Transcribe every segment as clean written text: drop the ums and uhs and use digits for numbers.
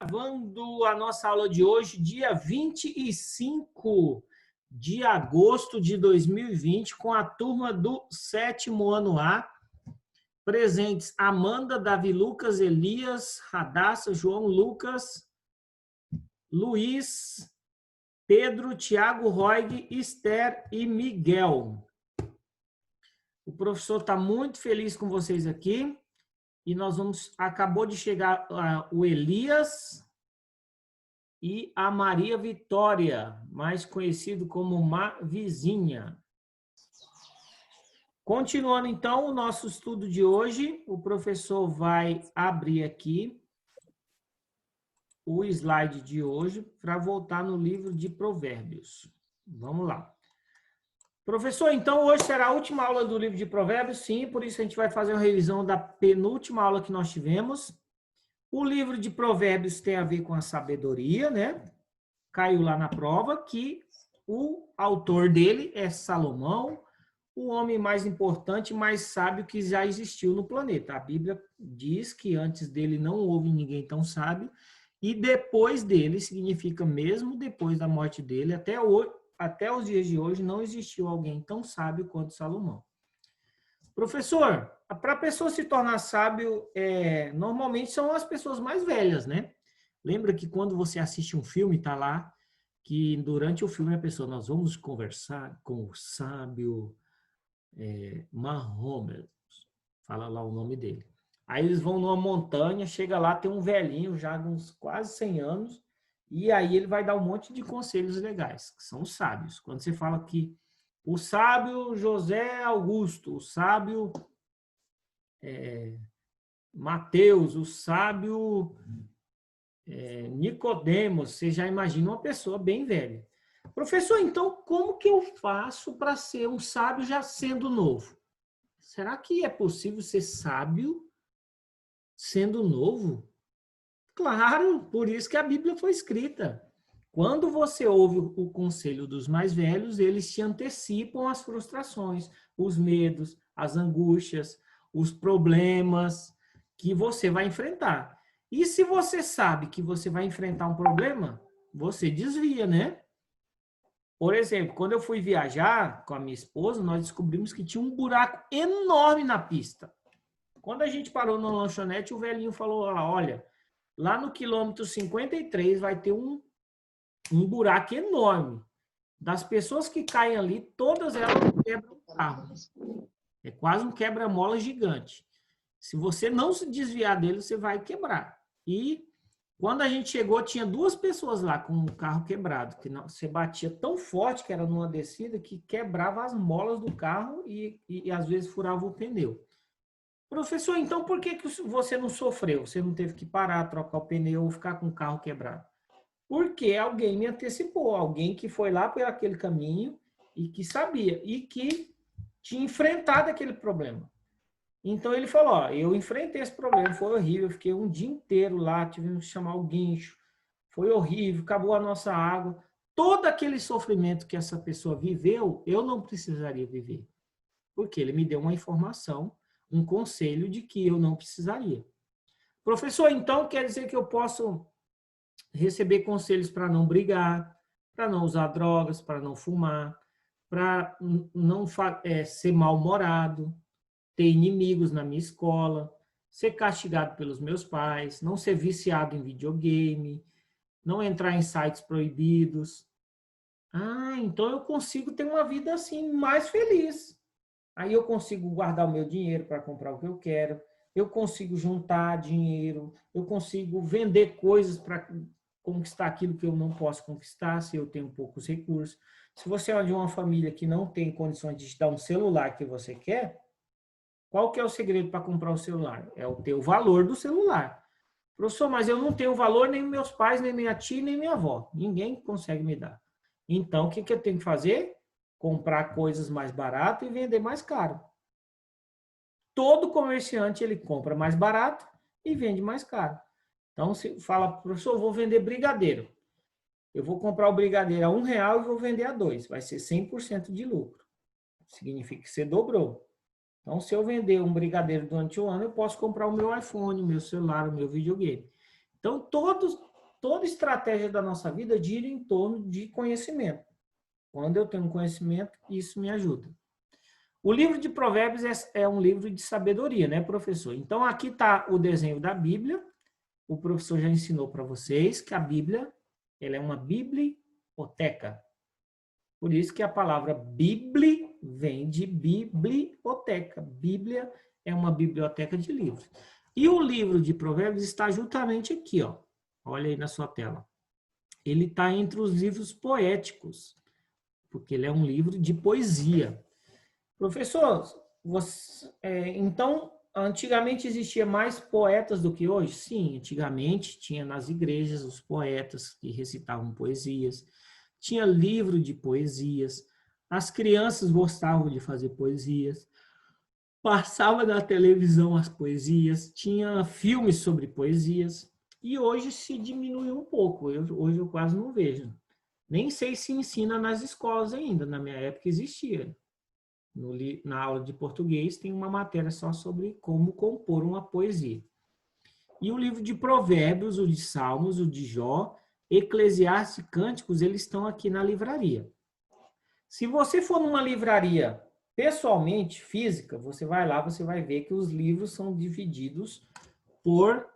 Gravando a nossa aula de hoje, dia 25 de agosto de 2020, com a turma do 7º ano A. Presentes Amanda, Davi, Lucas, Elias, Radassa, João, Lucas, Luiz, Pedro, Tiago, Roig, Esther e Miguel. O professor está muito feliz com vocês aqui. E nós vamos... Acabou de chegar o Elias e a Maria Vitória, mais conhecido como Vizinha. Continuando, então, o nosso estudo de hoje, o professor vai abrir aqui o slide de hoje para voltar no livro de Provérbios. Vamos lá. Professor, então hoje será a última aula do livro de Provérbios? Sim, por isso a gente vai fazer uma revisão da penúltima aula que nós tivemos. O livro de Provérbios tem a ver com a sabedoria, né? Caiu lá na prova que o autor dele é Salomão, o homem mais importante e mais sábio que já existiu no planeta. A Bíblia diz que antes dele não houve ninguém tão sábio e depois dele, significa mesmo depois da morte dele, até os dias de hoje, não existiu alguém tão sábio quanto Salomão. Professor, para a pessoa se tornar sábio, normalmente são as pessoas mais velhas, né? Lembra que quando você assiste um filme, está lá, que durante o filme a pessoa, nós vamos conversar com o sábio Mahomet, fala lá o nome dele. Aí eles vão numa montanha, chega lá, tem um velhinho já de uns quase 100 anos, e aí ele vai dar um monte de conselhos legais, que são os sábios. Quando você fala que o sábio José Augusto, o sábio Mateus, o sábio Nicodemos, você já imagina uma pessoa bem velha. Professor, então como que eu faço para ser um sábio já sendo novo? Será que é possível ser sábio sendo novo? Claro, por isso que a Bíblia foi escrita. Quando você ouve o conselho dos mais velhos, eles te antecipam as frustrações, os medos, as angústias, os problemas que você vai enfrentar. E se você sabe que você vai enfrentar um problema, você desvia, né? Por exemplo, quando eu fui viajar com a minha esposa, nós descobrimos que tinha um buraco enorme na pista. Quando a gente parou na lanchonete, o velhinho falou, olha, lá no quilômetro 53 vai ter um buraco enorme. Das pessoas que caem ali, todas elas quebram o carro. É quase um quebra-mola gigante. Se você não se desviar dele, você vai quebrar. E quando a gente chegou, tinha 2 pessoas lá com o carro quebrado, que não, você batia tão forte que era numa descida que quebrava as molas do carro e às vezes furava o pneu. Professor, então por que você não sofreu? Você não teve que parar, trocar o pneu ou ficar com o carro quebrado? Porque alguém me antecipou, alguém que foi lá por aquele caminho e que sabia, e que tinha enfrentado aquele problema. Então ele falou, eu enfrentei esse problema, foi horrível, eu fiquei um dia inteiro lá, tivemos que chamar o guincho, foi horrível, acabou a nossa água. Todo aquele sofrimento que essa pessoa viveu, eu não precisaria viver. Porque ele me deu uma informação, um conselho de que eu não precisaria. Professor, então quer dizer que eu posso receber conselhos para não brigar, para não usar drogas, para não fumar, para não ser mal-humorado, ter inimigos na minha escola, ser castigado pelos meus pais, não ser viciado em videogame, não entrar em sites proibidos. Então eu consigo ter uma vida assim mais feliz. Aí eu consigo guardar o meu dinheiro para comprar o que eu quero, eu consigo juntar dinheiro, eu consigo vender coisas para conquistar aquilo que eu não posso conquistar se eu tenho poucos recursos. Se você é de uma família que não tem condições de te dar um celular que você quer, qual que é o segredo para comprar o celular? É o ter o valor do celular. Professor, mas eu não tenho valor, nem meus pais, nem minha tia, nem minha avó. Ninguém consegue me dar. Então, o que eu tenho que fazer? Comprar coisas mais baratas e vender mais caro. Todo comerciante, ele compra mais barato e vende mais caro. Então, se fala, professor, eu vou vender brigadeiro. Eu vou comprar o brigadeiro a R$1 e vou vender a 2. Vai ser 100% de lucro. Significa que você dobrou. Então, se eu vender um brigadeiro durante o ano, eu posso comprar o meu iPhone, o meu celular, o meu videogame. Então, toda estratégia da nossa vida gira em torno de conhecimento. Quando eu tenho conhecimento, isso me ajuda. O livro de Provérbios é um livro de sabedoria, né, professor? Então, aqui está o desenho da Bíblia. O professor já ensinou para vocês que a Bíblia ela é uma biblioteca. Por isso que a palavra Bíblia vem de biblioteca. Bíblia é uma biblioteca de livros. E o livro de Provérbios está justamente aqui, ó. Olha aí na sua tela. Ele está entre os livros poéticos, porque ele é um livro de poesia. Professor, então, antigamente existia mais poetas do que hoje? Sim, antigamente tinha nas igrejas os poetas que recitavam poesias, tinha livro de poesias, as crianças gostavam de fazer poesias, passava na televisão as poesias, tinha filmes sobre poesias, e hoje se diminuiu um pouco, hoje eu quase não vejo. Nem sei se ensina nas escolas ainda, na minha época existia. Na aula de português tem uma matéria só sobre como compor uma poesia. E o livro de Provérbios, o de Salmos, o de Jó, Eclesiastes e Cânticos, eles estão aqui na livraria. Se você for numa livraria pessoalmente, física, você vai lá, você vai ver que os livros são divididos por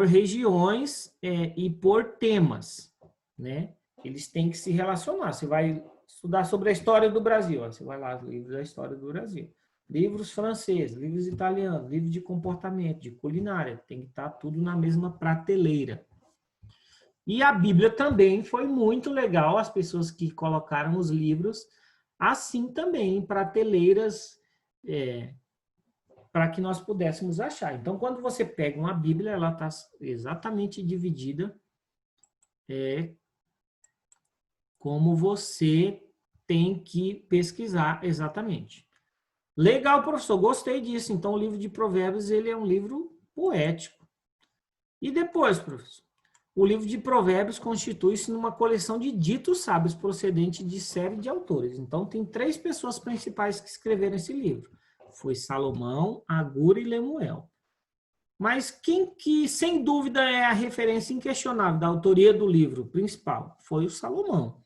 regiões e por temas, né? Eles têm que se relacionar. Você vai estudar sobre a história do Brasil, você vai lá, livros da história do Brasil. Livros franceses, livros italianos, livros de comportamento, de culinária, tem que estar tudo na mesma prateleira. E a Bíblia também foi muito legal, as pessoas que colocaram os livros assim também, em prateleiras, para que nós pudéssemos achar. Então, quando você pega uma Bíblia, ela está exatamente dividida como você tem que pesquisar exatamente. Legal, professor, gostei disso. Então, o livro de Provérbios, ele é um livro poético. E depois, professor? O livro de Provérbios constitui-se numa coleção de ditos sábios procedente de série de autores. Então, tem 3 pessoas principais que escreveram esse livro. Foi Salomão, Agur e Lemuel. Mas quem que, sem dúvida, é a referência inquestionável da autoria do livro principal? Foi o Salomão.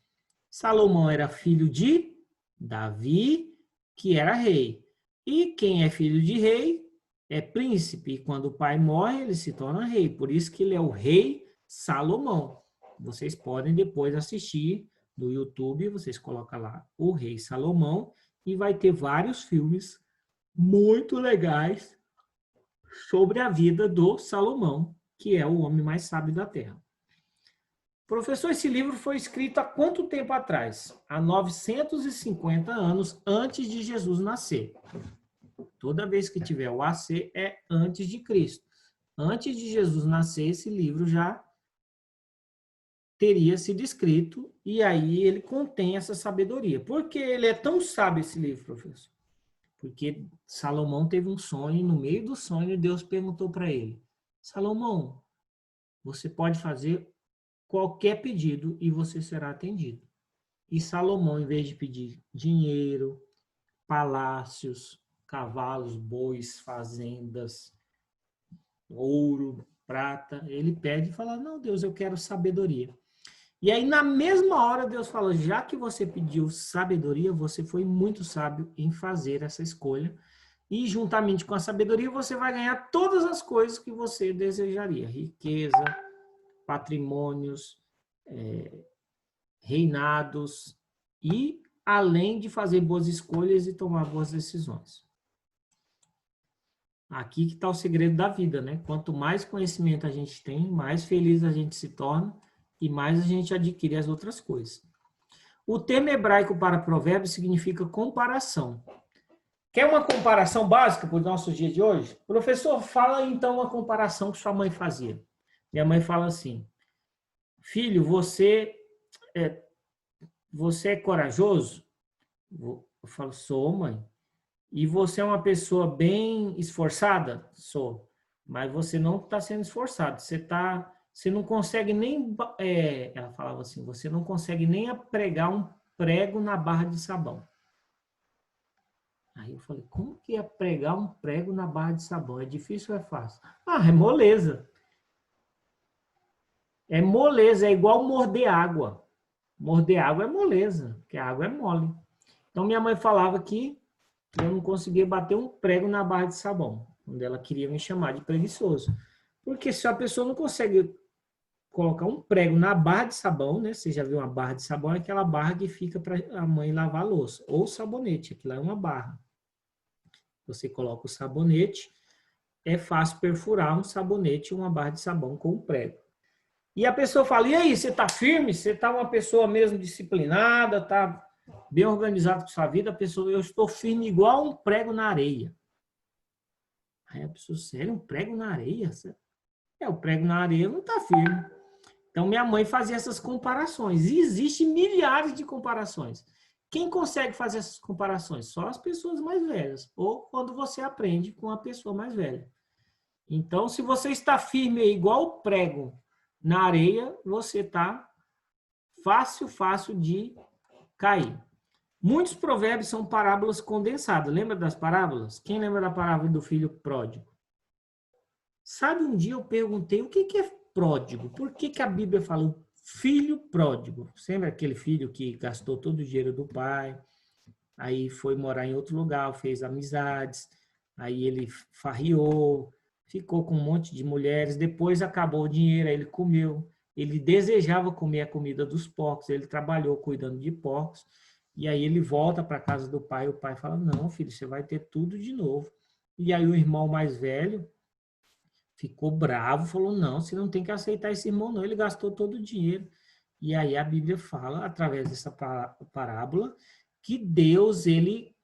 Salomão era filho de Davi, que era rei. E quem é filho de rei é príncipe. E quando o pai morre, ele se torna rei. Por isso que ele é o rei Salomão. Vocês podem depois assistir no YouTube, vocês colocam lá o rei Salomão e vai ter vários filmes muito legais sobre a vida do Salomão, que é o homem mais sábio da Terra. Professor, esse livro foi escrito há quanto tempo atrás? Há 950 anos antes de Jesus nascer. Toda vez que tiver o AC é antes de Cristo. Antes de Jesus nascer, esse livro já teria sido escrito e aí ele contém essa sabedoria. Por que ele é tão sábio, esse livro, professor? Porque Salomão teve um sonho e no meio do sonho Deus perguntou para ele: Salomão, você pode fazer qualquer pedido e você será atendido. E Salomão, em vez de pedir dinheiro, palácios, cavalos, bois, fazendas, ouro, prata, ele pede e fala: não, Deus, eu quero sabedoria. E aí, na mesma hora, Deus fala: já que você pediu sabedoria, você foi muito sábio em fazer essa escolha. E, juntamente com a sabedoria, você vai ganhar todas as coisas que você desejaria: riqueza, patrimônios, reinados, e além de fazer boas escolhas e tomar boas decisões. Aqui que está o segredo da vida, né? Quanto mais conhecimento a gente tem, mais feliz a gente se torna e mais a gente adquire as outras coisas. O termo hebraico para provérbio significa comparação. Quer uma comparação básica para os nossos dias de hoje? Professor, fala então uma comparação que sua mãe fazia. Minha mãe fala assim: filho, você é corajoso? Eu falo: sou, mãe. E você é uma pessoa bem esforçada? Sou. Mas você não está sendo esforçado. Você não consegue nem, ela falava assim, você não consegue nem pregar um prego na barra de sabão. Aí eu falei: como que é pregar um prego na barra de sabão? É difícil ou é fácil? Ah, é moleza. É moleza, é igual morder água. Morder água é moleza, porque a água é mole. Então, minha mãe falava que eu não conseguia bater um prego na barra de sabão, quando ela queria me chamar de preguiçoso. Porque se a pessoa não consegue colocar um prego na barra de sabão, né? Você já viu uma barra de sabão, é aquela barra que fica para a mãe lavar a louça. Ou sabonete, aquilo é uma barra. Você coloca o sabonete, é fácil perfurar um sabonete ou uma barra de sabão com um prego. E a pessoa fala, e aí, você está firme? Você está uma pessoa mesmo disciplinada, está bem organizado com sua vida? A pessoa, eu estou firme igual um prego na areia. Aí a pessoa, sério, um prego na areia? O prego na areia não está firme. Então, minha mãe fazia essas comparações. E existem milhares de comparações. Quem consegue fazer essas comparações? Só as pessoas mais velhas. Ou quando você aprende com a pessoa mais velha. Então, se você está firme igual o prego na areia, você está fácil de cair. Muitos provérbios são parábolas condensadas. Lembra das parábolas? Quem lembra da parábola do filho pródigo? Sabe, um dia eu perguntei o que é pródigo? Por que a Bíblia fala filho pródigo? Você lembra aquele filho que gastou todo o dinheiro do pai, aí foi morar em outro lugar, fez amizades, aí ele farriou, ficou com um monte de mulheres, depois acabou o dinheiro, aí ele comeu. Ele desejava comer a comida dos porcos, ele trabalhou cuidando de porcos, e aí ele volta para a casa do pai, e o pai fala, não, filho, você vai ter tudo de novo. E aí o irmão mais velho ficou bravo, falou, não, você não tem que aceitar esse irmão, não, ele gastou todo o dinheiro. E aí a Bíblia fala, através dessa parábola, que Deus, ele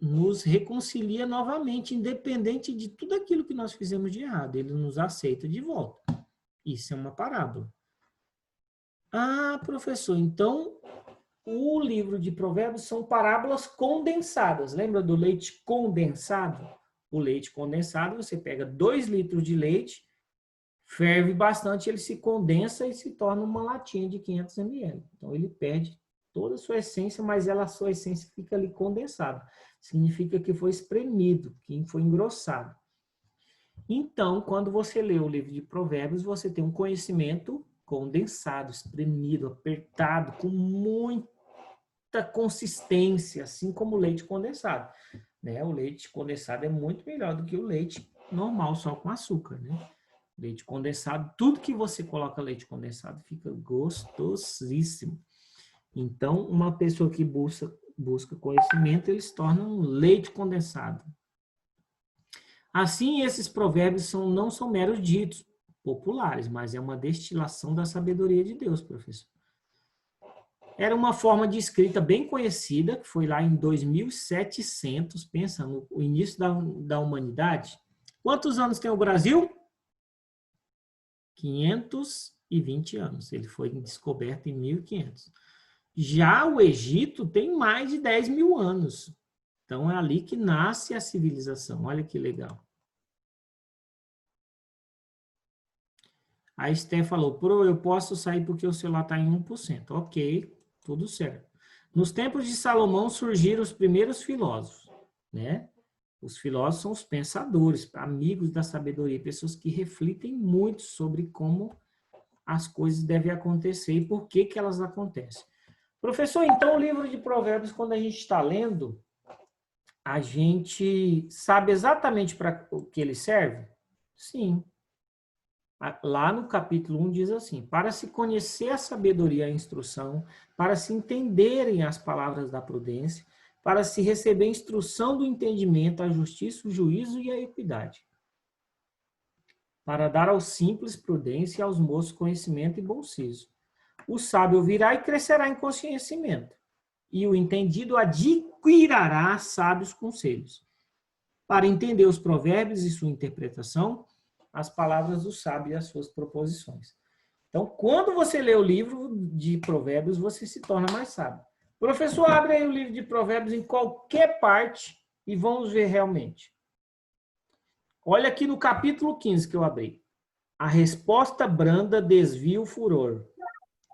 nos reconcilia novamente, independente de tudo aquilo que nós fizemos de errado, ele nos aceita de volta. Isso é uma parábola. Ah, professor, então o livro de Provérbios são parábolas condensadas. Lembra do leite condensado? O leite condensado, você pega 2 litros de leite, ferve bastante, ele se condensa e se torna uma latinha de 500 ml. Então, ele perde toda a sua essência, mas a sua essência fica ali condensada. Significa que foi espremido, que foi engrossado. Então, quando você lê o livro de Provérbios, você tem um conhecimento condensado, espremido, apertado, com muita consistência, assim como o leite condensado. Né? O leite condensado é muito melhor do que o leite normal, só com açúcar, né? Leite condensado, tudo que você coloca leite condensado fica gostosíssimo. Então, uma pessoa que busca conhecimento, ele se torna um leite condensado. Assim, esses provérbios não são meros ditos populares, mas é uma destilação da sabedoria de Deus, professor. Era uma forma de escrita bem conhecida, que foi lá em 2700, pensa no início da humanidade. Quantos anos tem o Brasil? 520 anos. Ele foi descoberto em 1500. Já o Egito tem mais de 10 mil anos. Então, é ali que nasce a civilização. Olha que legal. A Esther falou, eu posso sair porque o celular está em 1%. Ok, tudo certo. Nos tempos de Salomão surgiram os primeiros filósofos, né? Os filósofos são os pensadores, amigos da sabedoria, pessoas que refletem muito sobre como as coisas devem acontecer e por que elas acontecem. Professor, então o livro de Provérbios, quando a gente está lendo, a gente sabe exatamente para o que ele serve? Sim. Lá no capítulo 1 diz assim, para se conhecer a sabedoria e a instrução, para se entenderem as palavras da prudência, para se receber a instrução do entendimento, a justiça, o juízo e a equidade. Para dar aos simples prudência e aos moços conhecimento e bom siso. O sábio ouvirá e crescerá em conhecimento, e o entendido adquirirá sábios conselhos. Para entender os provérbios e sua interpretação, as palavras do sábio e as suas proposições. Então, quando você lê o livro de Provérbios, você se torna mais sábio. Professor, abre aí o livro de Provérbios em qualquer parte e vamos ver realmente. Olha aqui no capítulo 15 que eu abri. A resposta branda desvia o furor,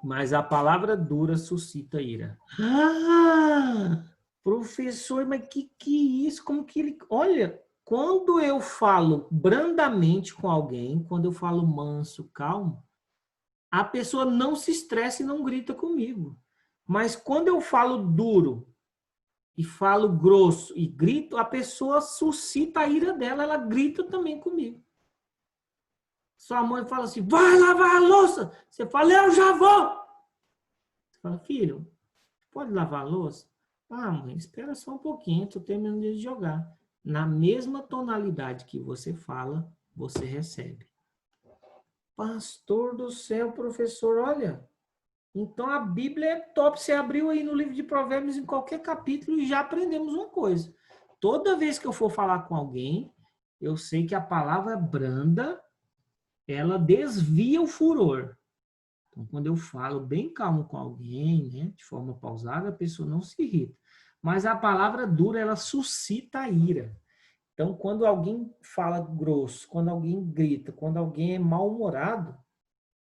mas a palavra dura suscita ira. Ah! Professor, mas que é isso? Como que ele... Olha, quando eu falo brandamente com alguém, quando eu falo manso, calmo, a pessoa não se estressa e não grita comigo. Mas quando eu falo duro e falo grosso e grito, a pessoa suscita a ira dela, ela grita também comigo. Sua mãe fala assim, vai lavar a louça. Você fala, eu já vou. Você fala, filho, pode lavar a louça? Ah, mãe, espera só um pouquinho, estou terminando de jogar. Na mesma tonalidade que você fala, você recebe. Pastor do céu, professor, olha. Então a Bíblia é top. Você abriu aí no livro de Provérbios em qualquer capítulo e já aprendemos uma coisa. Toda vez que eu for falar com alguém, eu sei que a palavra branda, ela desvia o furor. Então, quando eu falo bem calmo com alguém, né, de forma pausada, a pessoa não se irrita. Mas a palavra dura, ela suscita a ira. Então, quando alguém fala grosso, quando alguém grita, quando alguém é mal-humorado,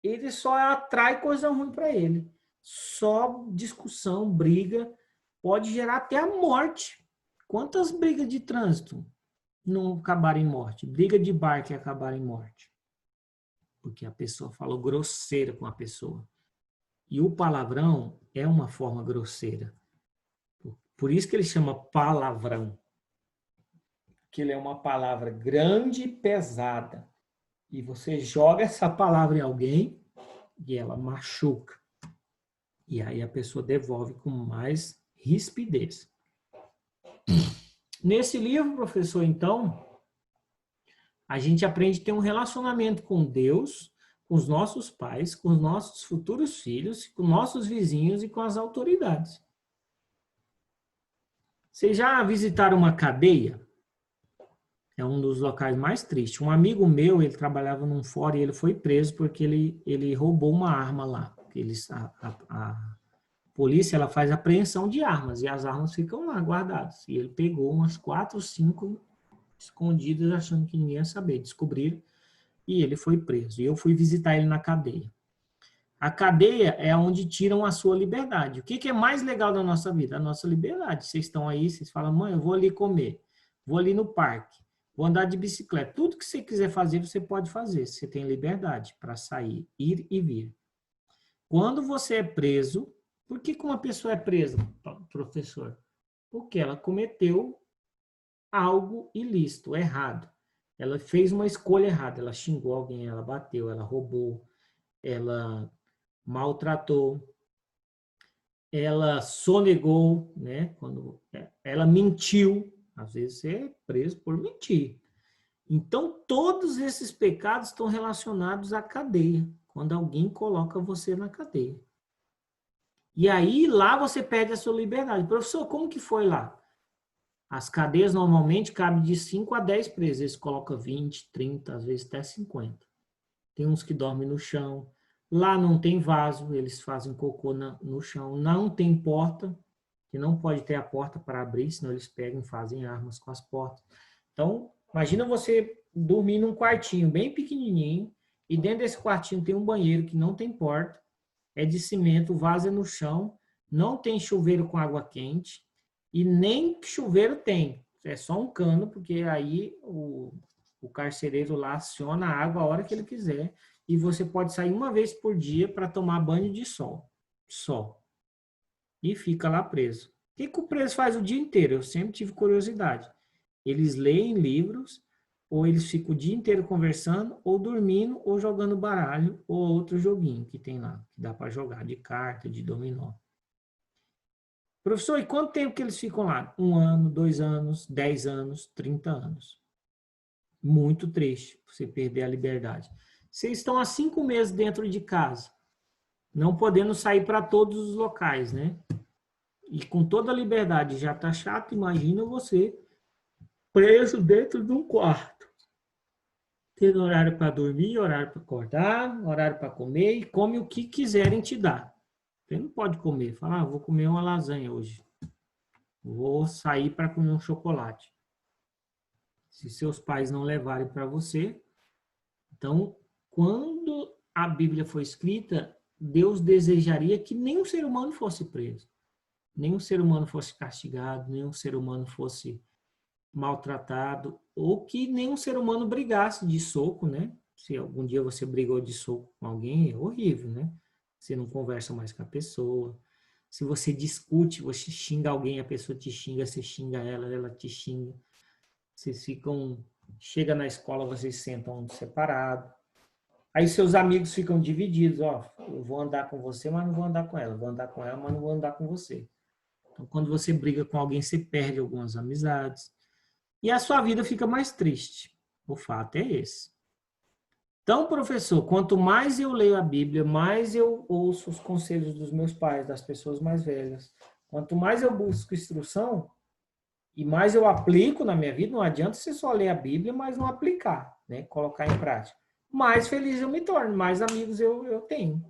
ele só atrai coisa ruim para ele. Só discussão, briga, pode gerar até a morte. Quantas brigas de trânsito não acabaram em morte? Briga de bar que acabaram em morte. Porque a pessoa falou grosseira com a pessoa. E o palavrão é uma forma grosseira. Por isso que ele chama palavrão. Que ele é uma palavra grande e pesada. E você joga essa palavra em alguém e ela machuca. E aí a pessoa devolve com mais rispidez. Nesse livro, professor, então, a gente aprende a ter um relacionamento com Deus, com os nossos pais, com os nossos futuros filhos, com nossos vizinhos e com as autoridades. Vocês já visitaram uma cadeia? É um dos locais mais tristes. Um amigo meu, ele trabalhava num fórum e ele foi preso porque ele roubou uma arma lá. A polícia, ela faz apreensão de armas e as armas ficam lá guardadas. E ele pegou umas 4, 5 escondidas achando que ninguém ia saber. Descobriram e ele foi preso. E eu fui visitar ele na cadeia. A cadeia é onde tiram a sua liberdade. O que é mais legal da nossa vida? A nossa liberdade. Vocês estão aí, vocês falam, mãe, eu vou ali comer, vou ali no parque, vou andar de bicicleta. Tudo que você quiser fazer, você pode fazer. Você tem liberdade para sair, ir e vir. Quando você é preso, por que uma pessoa é presa, professor? Porque ela cometeu algo ilícito, errado. Ela fez uma escolha errada. Ela xingou alguém, ela bateu, ela roubou, ela maltratou, ela sonegou, né? Quando ela mentiu, às vezes você é preso por mentir. Então, todos esses pecados estão relacionados à cadeia, quando alguém coloca você na cadeia. E aí, lá você perde a sua liberdade. Professor, como que foi lá? As cadeias normalmente cabem de 5 a 10 presos. Eles colocam 20, 30, às vezes até 50. Tem uns que dormem no chão. Lá não tem vaso, eles fazem cocô no chão. Não tem porta, que não pode ter a porta para abrir, senão eles pegam e fazem armas com as portas. Então, imagina você dormir num quartinho bem pequenininho e dentro desse quartinho tem um banheiro que não tem porta, é de cimento, o vaso é no chão, não tem chuveiro com água quente e nem chuveiro tem. É só um cano, porque aí o carcereiro lá aciona a água a hora que ele quiser e você pode sair uma vez por dia para tomar banho de sol. Só. E fica lá preso. O que o preso faz o dia inteiro? Eu sempre tive curiosidade. Eles leem livros, ou eles ficam o dia inteiro conversando, ou dormindo, ou jogando baralho, ou outro joguinho que tem lá, que dá para jogar, de carta, de dominó. Professor, e quanto tempo que eles ficam lá? 1 ano, 2 anos, 10 anos, 30 anos. Muito triste você perder a liberdade. Vocês estão há 5 meses dentro de casa, não podendo sair para todos os locais, né? E com toda a liberdade já está chato, imagina você preso dentro de um quarto. Tendo horário para dormir, horário para acordar, horário para comer e come o que quiserem te dar. Você não pode comer, falar, vou comer uma lasanha hoje. Vou sair para comer um chocolate. Se seus pais não levarem para você. Então, quando a Bíblia foi escrita, Deus desejaria que nenhum ser humano fosse preso. Nenhum ser humano fosse castigado, nenhum ser humano fosse maltratado, ou que nenhum ser humano brigasse de soco, né? Se algum dia você brigou de soco com alguém, é horrível, né? Você não conversa mais com a pessoa. Se você discute, você xinga alguém, a pessoa te xinga, você xinga ela, ela te xinga. Vocês ficam... Chega na escola, vocês sentam separados. Aí seus amigos ficam divididos. Ó, eu vou andar com você, mas não vou andar com ela. Vou andar com ela, mas não vou andar com você. Então, quando você briga com alguém, você perde algumas amizades. E a sua vida fica mais triste. O fato é esse. Então, professor, quanto mais eu leio a Bíblia, mais eu ouço os conselhos dos meus pais, das pessoas mais velhas. Quanto mais eu busco instrução e mais eu aplico na minha vida, não adianta você só ler a Bíblia, mas não aplicar, né? Colocar em prática. Mais feliz eu me torno, mais amigos eu tenho.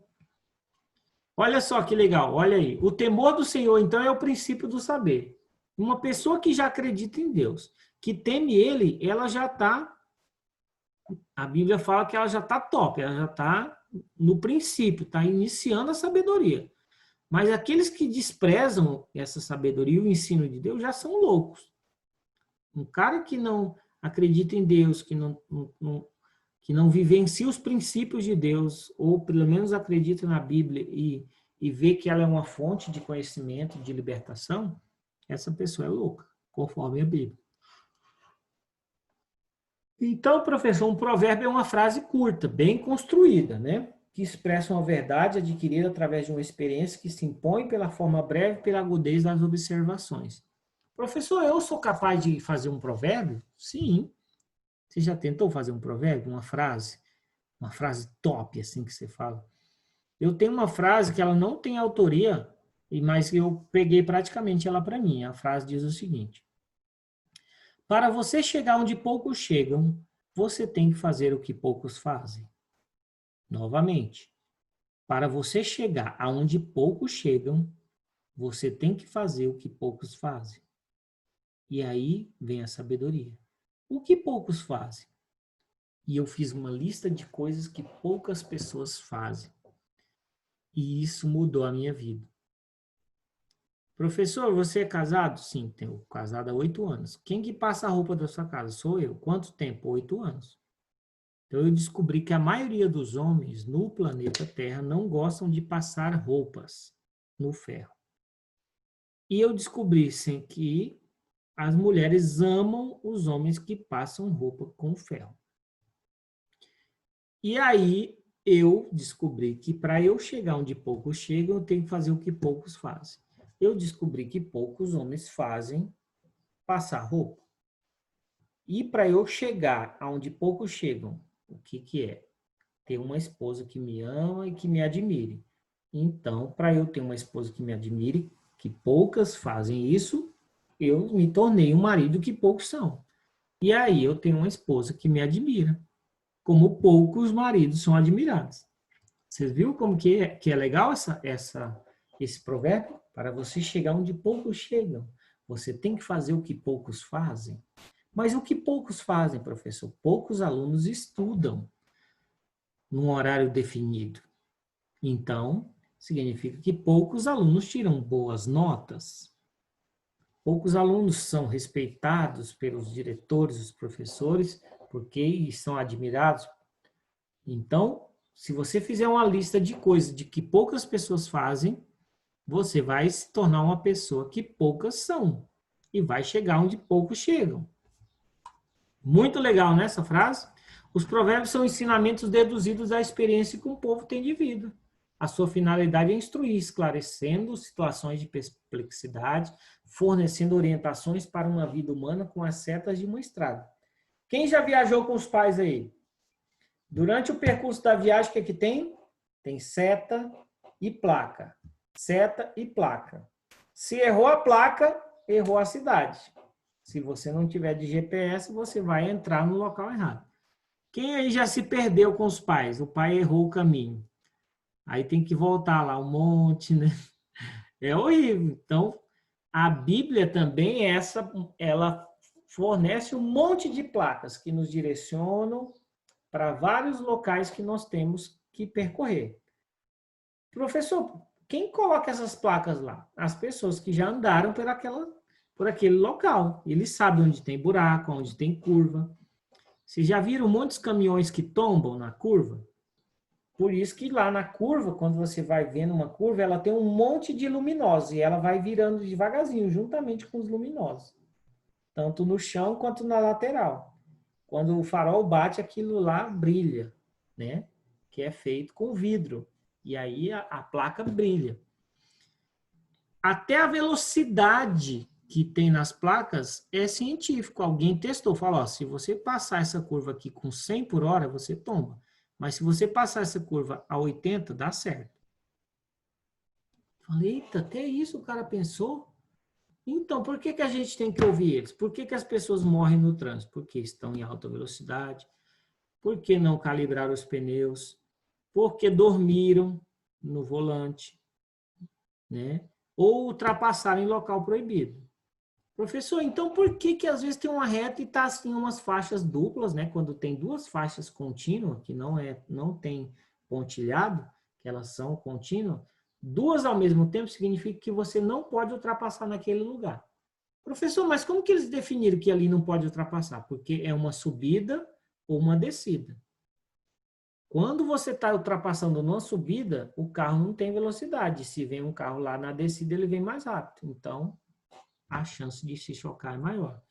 Olha só que legal, olha aí. O temor do Senhor, então, é o princípio do saber. Uma pessoa que já acredita em Deus, que teme Ele, ela já está... A Bíblia fala que ela já está top, ela já está no princípio, está iniciando a sabedoria. Mas aqueles que desprezam essa sabedoria e o ensino de Deus já são loucos. Um cara que não acredita em Deus, que não vivencia os princípios de Deus, ou pelo menos acredita na Bíblia e vê que ela é uma fonte de conhecimento, de libertação, essa pessoa é louca, conforme a Bíblia. Então, professor, um provérbio é uma frase curta, bem construída, né? Que expressa uma verdade adquirida através de uma experiência que se impõe pela forma breve e pela agudez das observações. Professor, eu sou capaz de fazer um provérbio? Sim. Você já tentou fazer um provérbio, uma frase top, assim que você fala? Eu tenho uma frase que ela não tem autoria, mas eu peguei praticamente ela para mim. A frase diz o seguinte: para você chegar onde poucos chegam, você tem que fazer o que poucos fazem. Novamente, para você chegar aonde poucos chegam, você tem que fazer o que poucos fazem. E aí vem a sabedoria. O que poucos fazem? E eu fiz uma lista de coisas que poucas pessoas fazem. E isso mudou a minha vida. Professor, você é casado? Sim, tenho casado há 8 anos. Quem que passa a roupa da sua casa? Sou eu. Quanto tempo? 8 anos. Então eu descobri que a maioria dos homens no planeta Terra não gostam de passar roupas no ferro. E eu descobri sim, que as mulheres amam os homens que passam roupa com ferro. E aí eu descobri que para eu chegar onde poucos chegam, eu tenho que fazer o que poucos fazem. Eu descobri que poucos homens fazem passar roupa. E para eu chegar aonde poucos chegam, o que é? Ter uma esposa que me ama e que me admire. Então, para eu ter uma esposa que me admire, que poucas fazem isso, eu me tornei um marido que poucos são. E aí eu tenho uma esposa que me admira, como poucos maridos são admirados. Vocês viram como que é legal esse provérbio? Para você chegar onde poucos chegam, você tem que fazer o que poucos fazem. Mas o que poucos fazem, professor? Poucos alunos estudam num horário definido. Então, significa que poucos alunos tiram boas notas. Poucos alunos são respeitados pelos diretores, os professores, porque são admirados. Então, se você fizer uma lista de coisas de que poucas pessoas fazem, você vai se tornar uma pessoa que poucas são. E vai chegar onde poucos chegam. Muito legal, né, essa frase? Os provérbios são ensinamentos deduzidos da experiência que um povo tem de vida. A sua finalidade é instruir, esclarecendo situações de perplexidade, fornecendo orientações para uma vida humana com as setas de uma estrada. Quem já viajou com os pais aí? Durante o percurso da viagem, o que tem? Tem seta e placa. Seta e placa. Se errou a placa, errou a cidade. Se você não tiver de GPS, você vai entrar no local errado. Quem aí já se perdeu com os pais? O pai errou o caminho. Aí tem que voltar lá um monte, né? É horrível. Então, a Bíblia também ela fornece um monte de placas que nos direcionam para vários locais que nós temos que percorrer. Professor, quem coloca essas placas lá? As pessoas que já andaram por aquele local. Eles sabem onde tem buraco, onde tem curva. Vocês já viram muitos caminhões que tombam na curva? Por isso que lá na curva, quando você vai vendo uma curva, ela tem um monte de luminosos e ela vai virando devagarzinho, juntamente com os luminosos. Tanto no chão quanto na lateral. Quando o farol bate, aquilo lá brilha, né? Que é feito com vidro. E aí a placa brilha. Até a velocidade que tem nas placas é científico. Alguém testou, falou, ó, se você passar essa curva aqui com 100 por hora, você tomba. Mas se você passar essa curva a 80, dá certo. Falei, eita, até isso o cara pensou? Então, por que a gente tem que ouvir eles? Por que as pessoas morrem no trânsito? Porque estão em alta velocidade, porque não calibraram os pneus, porque dormiram no volante, né? Ou ultrapassaram em local proibido. Professor, então por que às vezes tem uma reta e tá assim umas faixas duplas, né? Quando tem duas faixas contínuas, que não tem pontilhado, que elas são contínuas, duas ao mesmo tempo significa que você não pode ultrapassar naquele lugar. Professor, mas como que eles definiram que ali não pode ultrapassar? Porque é uma subida ou uma descida. Quando você está ultrapassando numa subida, o carro não tem velocidade. Se vem um carro lá na descida, ele vem mais rápido. Então, a chance de se chocar é maior.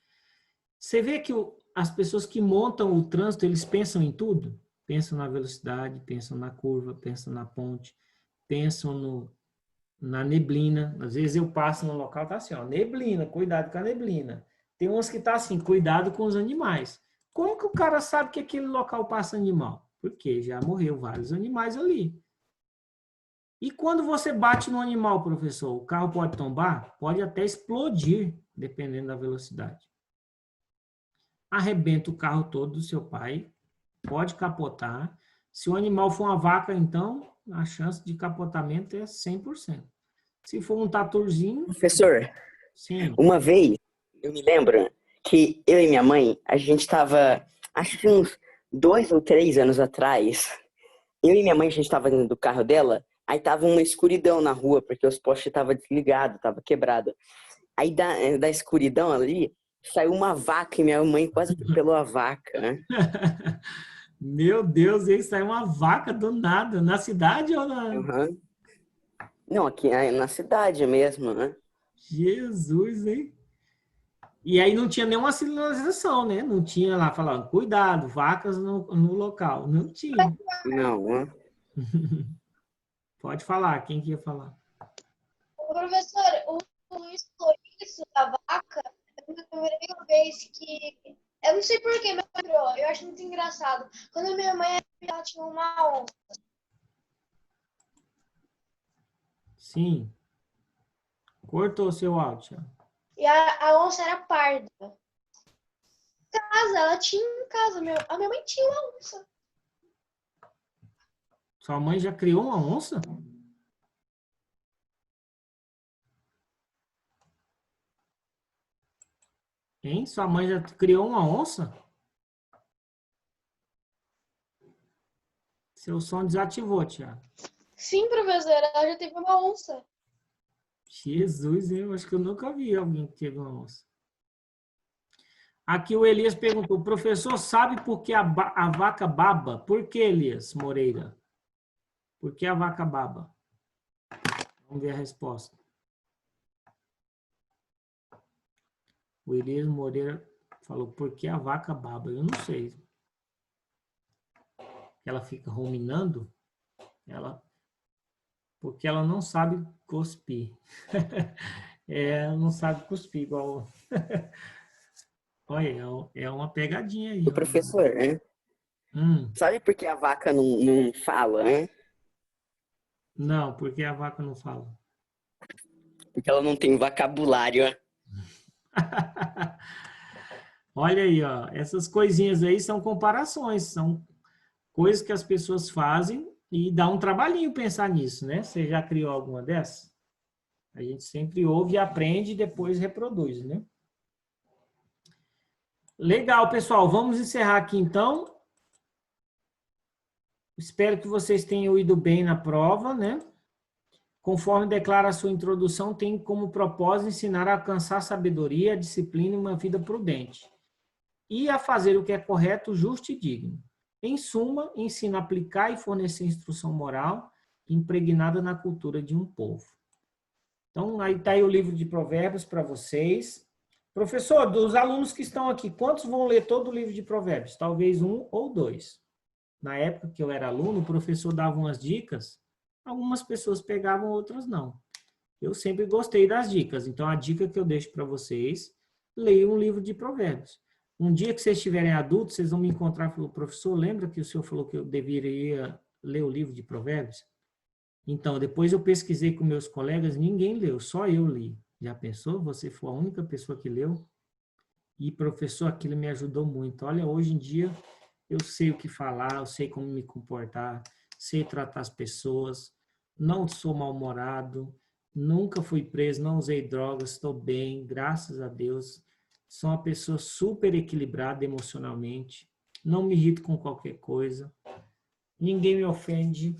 Você vê que as pessoas que montam o trânsito, eles pensam em tudo? Pensam na velocidade, pensam na curva, pensam na ponte, pensam na neblina. Às vezes eu passo no local, tá assim, ó, neblina, cuidado com a neblina. Tem umas que tá assim, cuidado com os animais. Como que o cara sabe que aquele local passa animal? Porque já morreu vários animais ali. E quando você bate no animal, professor, o carro pode tombar? Pode até explodir, dependendo da velocidade. Arrebenta o carro todo do seu pai, pode capotar. Se o animal for uma vaca, então, a chance de capotamento é 100%. Se for um taturzinho... Professor, Sim. uma vez, eu me lembro que eu e minha mãe, a gente estava, acho que uns 2 ou 3 anos atrás, eu e minha mãe, a gente estava dentro do carro dela, aí tava uma escuridão na rua, porque os postes estavam desligados, tava quebrado. Aí da escuridão ali, saiu uma vaca e minha mãe quase atropelou a vaca, né? Meu Deus, aí saiu uma vaca do nada. Na cidade ou na... Uhum. Não, aqui na cidade mesmo, né? Jesus, hein? E aí não tinha nenhuma sinalização, né? Não tinha lá falando, cuidado, vacas no local. Não tinha. Não, né? Pode falar, quem que ia falar? Professor, o isso da vaca é a primeira vez que. Eu não sei porquê, mas lembrou. Eu acho muito engraçado. Quando a minha mãe ela tinha uma onça. Sim. Cortou seu áudio, Thiago. E a onça era parda. Casa, ela tinha em casa. A minha mãe tinha uma onça. Sua mãe já criou uma onça? Hein? Sua mãe já criou uma onça? Seu som desativou, Thiago. Sim, professora, ela já teve uma onça. Jesus, eu acho que eu nunca vi alguém que teve uma onça. Aqui o Elias perguntou, professor, sabe por que a vaca baba? Por que, Elias Moreira? Por que a vaca baba? Vamos ver a resposta. O Elias Moreira falou, por que a vaca baba? Eu não sei. Ela fica ruminando? Porque ela não sabe cuspir. Ela não sabe cuspir igual... Olha, é uma pegadinha aí. O professor, né? Sabe por que a vaca não fala, né? Não, porque a vaca não fala. Porque ela não tem vocabulário, né? Olha aí, ó, essas coisinhas aí são comparações, são coisas que as pessoas fazem e dá um trabalhinho pensar nisso, né? Você já criou alguma dessas? A gente sempre ouve e aprende e depois reproduz, né? Legal, pessoal. Vamos encerrar aqui, então. Espero que vocês tenham ido bem na prova, né? Conforme declara a sua introdução, tem como propósito ensinar a alcançar sabedoria, disciplina e uma vida prudente. e a fazer o que é correto, justo e digno. Em suma, ensina a aplicar e fornecer instrução moral impregnada na cultura de um povo. Então, aí está aí o livro de Provérbios para vocês. Professor, dos alunos que estão aqui, quantos vão ler todo o livro de Provérbios? Talvez 1 ou 2. Na época que eu era aluno, o professor dava umas dicas, algumas pessoas pegavam, outras não. Eu sempre gostei das dicas, então a dica que eu deixo para vocês, leiam um livro de Provérbios. Um dia que vocês estiverem adultos, vocês vão me encontrar e falar, professor, lembra que o senhor falou que eu deveria ler o livro de Provérbios? Então, depois eu pesquisei com meus colegas, ninguém leu, só eu li. Já pensou? Você foi a única pessoa que leu? E, professor, aquilo me ajudou muito. Olha, hoje em dia, eu sei o que falar, eu sei como me comportar, sei tratar as pessoas, não sou mal-humorado, nunca fui preso, não usei drogas, estou bem, graças a Deus. Sou uma pessoa super equilibrada emocionalmente, não me irrito com qualquer coisa, ninguém me ofende,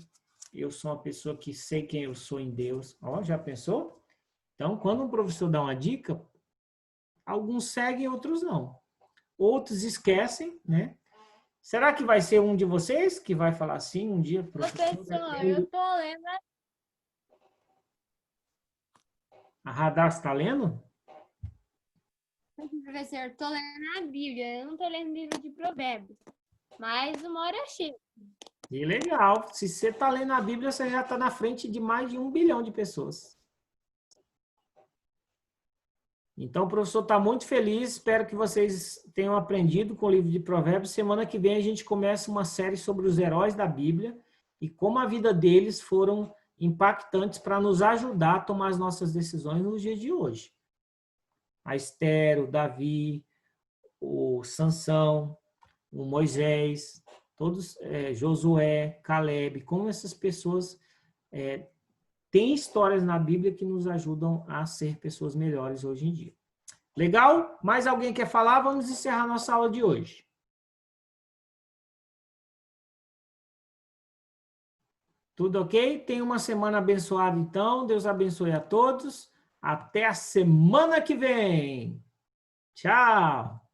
eu sou uma pessoa que sei quem eu sou em Deus. Ó, já pensou? Então, quando um professor dá uma dica, alguns seguem, outros não. Outros esquecem, né? Será que vai ser um de vocês que vai falar assim um dia? Professor, eu tô lendo. A Radar está lendo? Professor, eu tô lendo a Bíblia, eu não tô lendo livro de Provérbios. Mas uma hora chega. E legal. Se você está lendo a Bíblia, você já está na frente de mais de 1 bilhão de pessoas. Então, o professor está muito feliz. Espero que vocês tenham aprendido com o livro de Provérbios. Semana que vem a gente começa uma série sobre os heróis da Bíblia e como a vida deles foram impactantes para nos ajudar a tomar as nossas decisões nos dias de hoje. A Esther, o Davi, o Sansão, o Moisés, todos, Josué, Caleb, como essas pessoas têm histórias na Bíblia que nos ajudam a ser pessoas melhores hoje em dia. Legal? Mais alguém quer falar? Vamos encerrar nossa aula de hoje. Tudo ok? Tenha uma semana abençoada, então. Deus abençoe a todos. Até a semana que vem. Tchau!